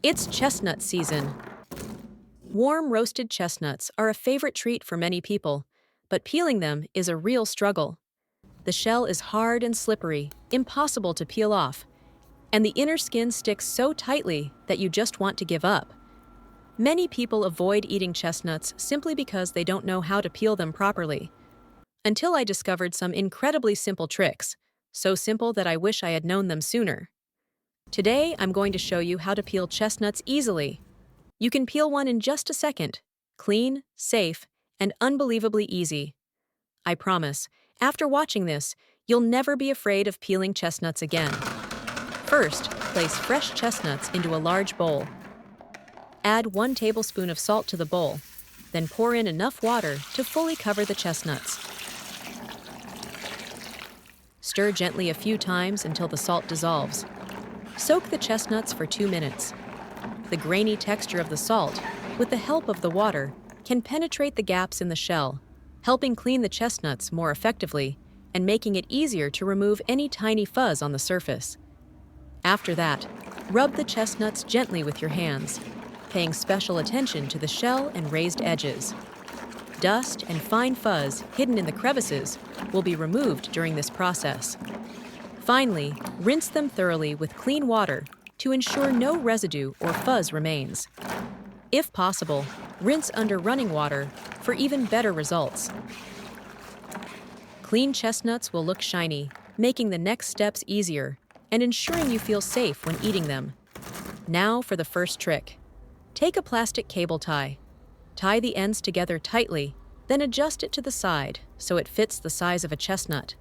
It's chestnut season. Warm roasted chestnuts are a favorite treat for many people, but peeling them is a real struggle. The shell is hard and slippery, impossible to peel off, and the inner skin sticks so tightly that you just want to give up. Many people avoid eating chestnuts simply because they don't know how to peel them properly. Until I discovered some incredibly simple tricks, so simple that I wish I had known them sooner. Today, I'm going to show you how to peel chestnuts easily. You can peel one in just a second. Clean, safe, and unbelievably easy. I promise, after watching this, you'll never be afraid of peeling chestnuts again. First, place fresh chestnuts into a large bowl. Add 1 tablespoon of salt to the bowl, then pour in enough water to fully cover the chestnuts. Stir gently a few times until the salt dissolves. Soak the chestnuts for 2 minutes. The grainy texture of the salt, with the help of the water, can penetrate the gaps in the shell, helping clean the chestnuts more effectively and making it easier to remove any tiny fuzz on the surface. After that, rub the chestnuts gently with your hands, paying special attention to the shell and raised edges. Dust and fine fuzz hidden in the crevices will be removed during this process. Finally, rinse them thoroughly with clean water to ensure no residue or fuzz remains. If possible, rinse under running water for even better results. Clean chestnuts will look shiny, making the next steps easier and ensuring you feel safe when eating them. Now for the first trick. Take a plastic cable tie. Tie the ends together tightly, then adjust it to the side so it fits the size of a chestnut.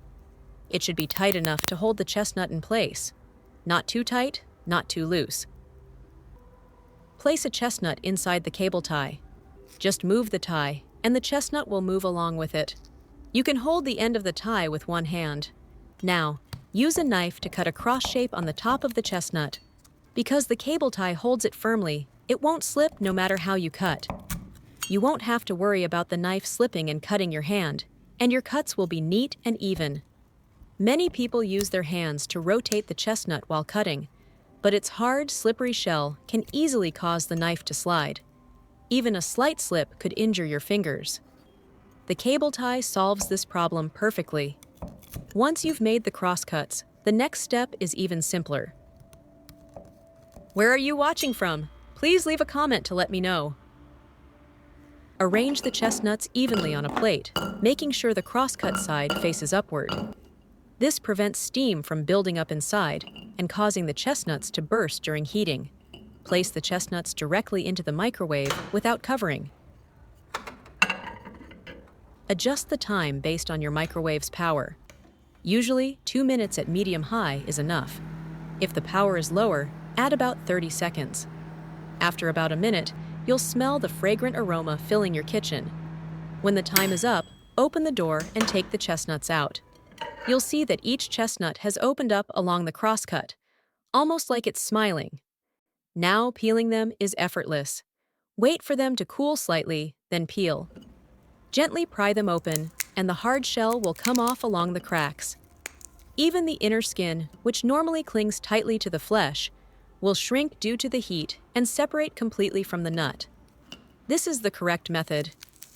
It should be tight enough to hold the chestnut in place. Not too tight, not too loose. Place a chestnut inside the cable tie. Just move the tie, and the chestnut will move along with it. You can hold the end of the tie with one hand. Now, use a knife to cut a cross shape on the top of the chestnut. Because the cable tie holds it firmly, it won't slip no matter how you cut. You won't have to worry about the knife slipping and cutting your hand, and your cuts will be neat and even. Many people use their hands to rotate the chestnut while cutting, but its hard, slippery shell can easily cause the knife to slide. Even a slight slip could injure your fingers. The cable tie solves this problem perfectly. Once you've made the crosscuts, the next step is even simpler. Where are you watching from? Please leave a comment to let me know. Arrange the chestnuts evenly on a plate, making sure the crosscut side faces upward. This prevents steam from building up inside and causing the chestnuts to burst during heating. Place the chestnuts directly into the microwave without covering. Adjust the time based on your microwave's power. Usually, 2 minutes at medium-high is enough. If the power is lower, add about 30 seconds. After about a minute, you'll smell the fragrant aroma filling your kitchen. When the time is up, open the door and take the chestnuts out. You'll see that each chestnut has opened up along the crosscut, almost like it's smiling. Now peeling them is effortless. Wait for them to cool slightly, then peel. Gently pry them open, and the hard shell will come off along the cracks. Even the inner skin, which normally clings tightly to the flesh, will shrink due to the heat and separate completely from the nut. This is the correct method.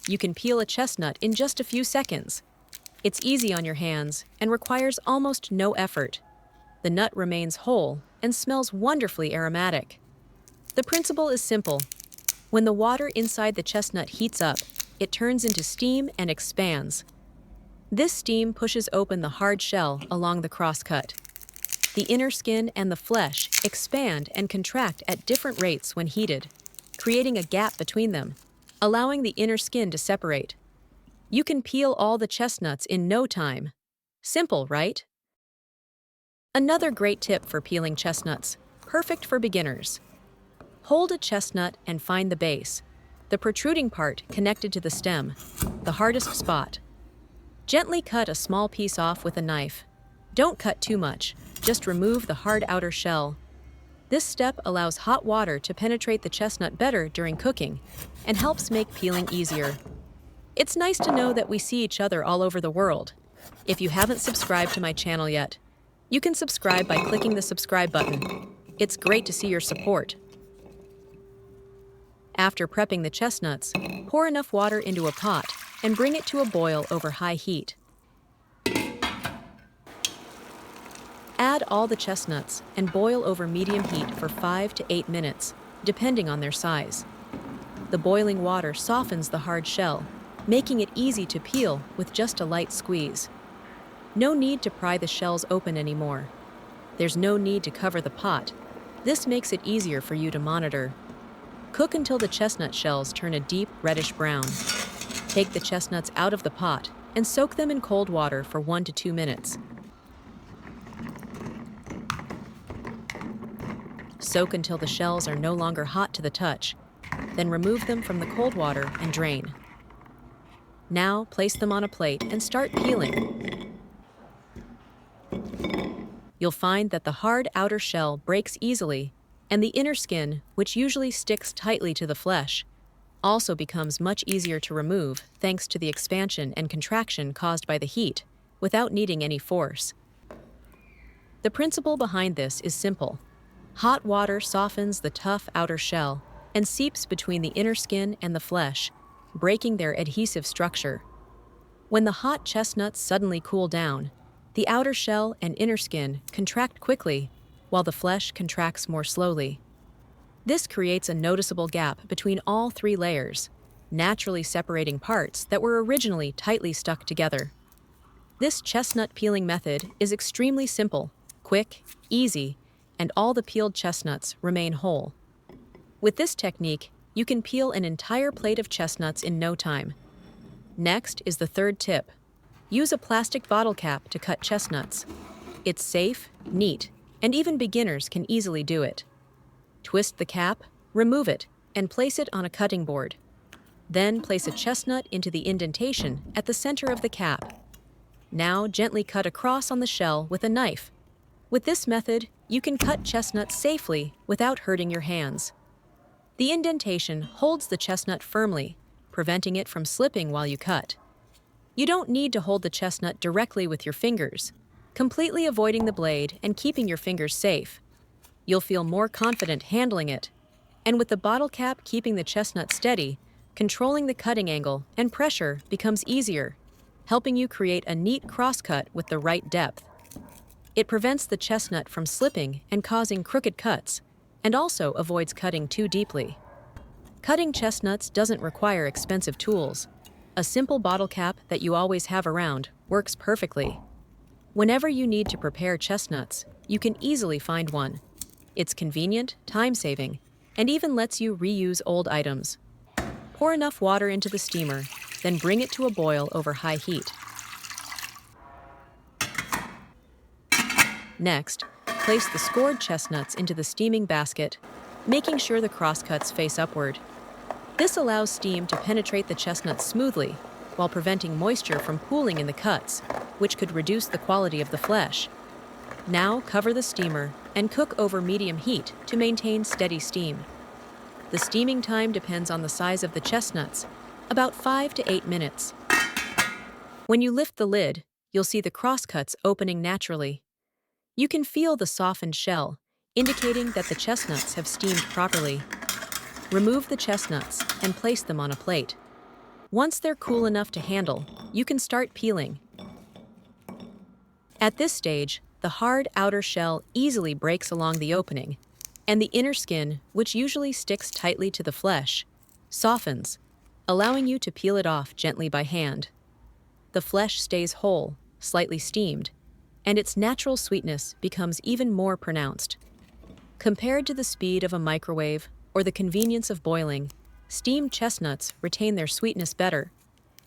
You can peel a chestnut in just a few seconds. It's easy on your hands and requires almost no effort. The nut remains whole and smells wonderfully aromatic. The principle is simple. When the water inside the chestnut heats up, it turns into steam and expands. This steam pushes open the hard shell along the crosscut. The inner skin and the flesh expand and contract at different rates when heated, creating a gap between them, allowing the inner skin to separate. You can peel all the chestnuts in no time. Simple, right? Another great tip for peeling chestnuts, perfect for beginners. Hold a chestnut and find the base, the protruding part connected to the stem, the hardest spot. Gently cut a small piece off with a knife. Don't cut too much, just remove the hard outer shell. This step allows hot water to penetrate the chestnut better during cooking and helps make peeling easier. It's nice to know that we see each other all over the world. If you haven't subscribed to my channel yet, you can subscribe by clicking the subscribe button. It's great to see your support. After prepping the chestnuts, pour enough water into a pot and bring it to a boil over high heat. Add all the chestnuts and boil over medium heat for 5 to 8 minutes, depending on their size. The boiling water softens the hard shell, making it easy to peel with just a light squeeze. No need to pry the shells open anymore. There's no need to cover the pot. This makes it easier for you to monitor. Cook until the chestnut shells turn a deep reddish brown. Take the chestnuts out of the pot and soak them in cold water for 1 to 2 minutes. Soak until the shells are no longer hot to the touch. Then remove them from the cold water and drain. Now place them on a plate and start peeling. You'll find that the hard outer shell breaks easily, and the inner skin, which usually sticks tightly to the flesh, also becomes much easier to remove thanks to the expansion and contraction caused by the heat, without needing any force. The principle behind this is simple. Hot water softens the tough outer shell and seeps between the inner skin and the flesh, breaking their adhesive structure. When the hot chestnuts suddenly cool down, the outer shell and inner skin contract quickly, while the flesh contracts more slowly. This creates a noticeable gap between all 3 layers, naturally separating parts that were originally tightly stuck together. This chestnut peeling method is extremely simple, quick, easy, and all the peeled chestnuts remain whole. With this technique, you can peel an entire plate of chestnuts in no time. Next is the third tip. Use a plastic bottle cap to cut chestnuts. It's safe, neat, and even beginners can easily do it. Twist the cap, remove it, and place it on a cutting board. Then place a chestnut into the indentation at the center of the cap. Now gently cut across on the shell with a knife. With this method, you can cut chestnuts safely without hurting your hands. The indentation holds the chestnut firmly, preventing it from slipping while you cut. You don't need to hold the chestnut directly with your fingers, completely avoiding the blade and keeping your fingers safe. You'll feel more confident handling it. And with the bottle cap keeping the chestnut steady, controlling the cutting angle and pressure becomes easier, helping you create a neat crosscut with the right depth. It prevents the chestnut from slipping and causing crooked cuts, and also avoids cutting too deeply. Cutting chestnuts doesn't require expensive tools. A simple bottle cap that you always have around works perfectly. Whenever you need to prepare chestnuts, you can easily find one. It's convenient, time-saving, and even lets you reuse old items. Pour enough water into the steamer, then bring it to a boil over high heat. Next, place the scored chestnuts into the steaming basket, making sure the crosscuts face upward. This allows steam to penetrate the chestnuts smoothly, while preventing moisture from pooling in the cuts, which could reduce the quality of the flesh. Now cover the steamer and cook over medium heat to maintain steady steam. The steaming time depends on the size of the chestnuts, about 5 to 8 minutes. When you lift the lid, you'll see the crosscuts opening naturally. You can feel the softened shell, indicating that the chestnuts have steamed properly. Remove the chestnuts and place them on a plate. Once they're cool enough to handle, you can start peeling. At this stage, the hard outer shell easily breaks along the opening, and the inner skin, which usually sticks tightly to the flesh, softens, allowing you to peel it off gently by hand. The flesh stays whole, slightly steamed, and its natural sweetness becomes even more pronounced. Compared to the speed of a microwave or the convenience of boiling, steamed chestnuts retain their sweetness better,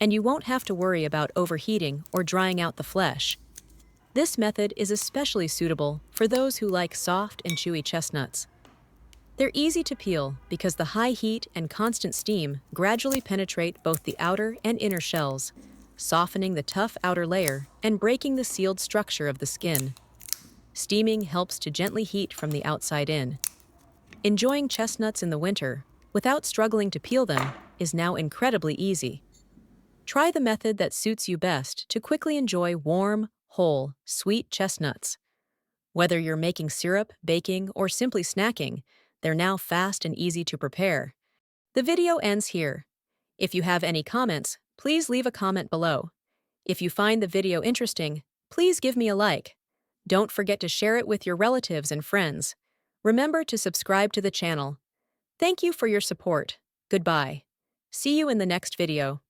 and you won't have to worry about overheating or drying out the flesh. This method is especially suitable for those who like soft and chewy chestnuts. They're easy to peel because the high heat and constant steam gradually penetrate both the outer and inner shells, softening the tough outer layer and breaking the sealed structure of the skin. Steaming helps to gently heat from the outside in. Enjoying chestnuts in the winter, without struggling to peel them, is now incredibly easy. Try the method that suits you best to quickly enjoy warm, whole, sweet chestnuts. Whether you're making syrup, baking, or simply snacking, they're now fast and easy to prepare. The video ends here. If you have any comments, please leave a comment below. If you find the video interesting, please give me a like. Don't forget to share it with your relatives and friends. Remember to subscribe to the channel. Thank you for your support. Goodbye. See you in the next video.